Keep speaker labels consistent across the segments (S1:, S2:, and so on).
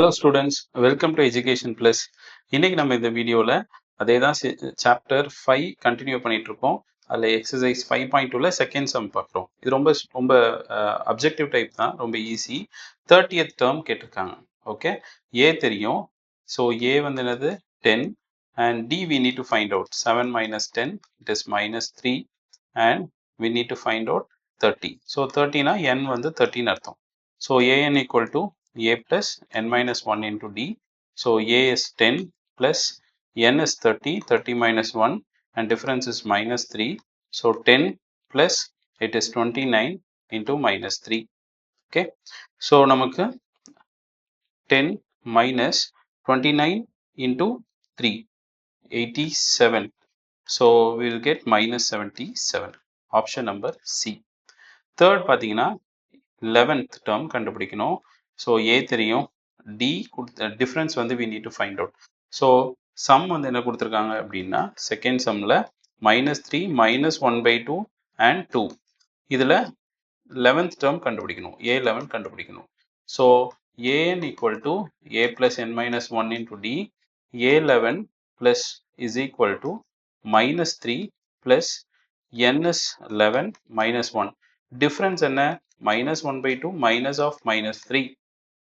S1: Hello students, welcome to Education Plus. இன்னைக்கு நம்ம இந்த வீடியோல அதே தான் சாப்டர் 5 கண்டினியூ பண்ணிட்டு இருக்கோம். அதில் எக்ஸசைஸ் 5.2ல செகண்ட் சம் பார்க்குறோம். இது ரொம்ப அப்ஜெக்டிவ் டைப் தான், ரொம்ப ஈஸி. 30th டேர்ம் கேட்டிருக்காங்க. ஓகே, ஏ தெரியும். ஸோ ஏ வந்து என்னது 10 and d we need to find out 7 minus 10 it is minus 3 and we need to find out 30. So 30 na n வந்து 13 அர்த்தம். So an equal to a plus n minus 1 into d. So a is 10 plus n is 30, 30 minus 1 and difference is minus 3. So 10 plus it is 29 into minus 3. Okay. So நமக்கு 10 minus 29 into 3, 87. So we will get minus 77. Option number C. Third பார்த்தீங்கன்னா 11th term கண்டுபிடிக்கணும். So A தெரியும், the difference வந்து we need to find out. So sum வந்து என்ன கொடுத்துருக்காங்க அப்படின்னா second சம்மில் -3 -1/2 and 2. இதில் 11th term கண்டுபிடிக்கணும், A11 கண்டுபிடிக்கணும். So an equal to a plus n minus 1 into d. A11 plus is equal to -3 plus n is 11 minus 1. Difference என்ன? -1/2 minus of -3.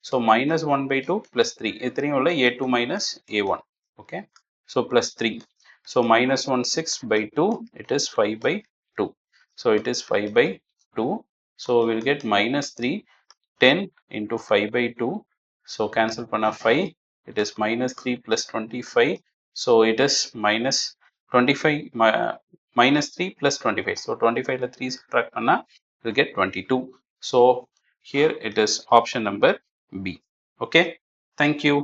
S1: So minus 1/2 plus 3. இது தெரியும்ல, a2 minus a1. Okay. So plus 3. So minus 1 6/2. It is 5/2. So it is 5/2. So we'll get minus 3. 10 into 5/2. So cancel panna 5. It is minus 3 plus 25. So it is minus 25 minus 3 plus 25. So 25 la 3 subtract panna we'll get 22. So here it is option number B. Okay. Thank you.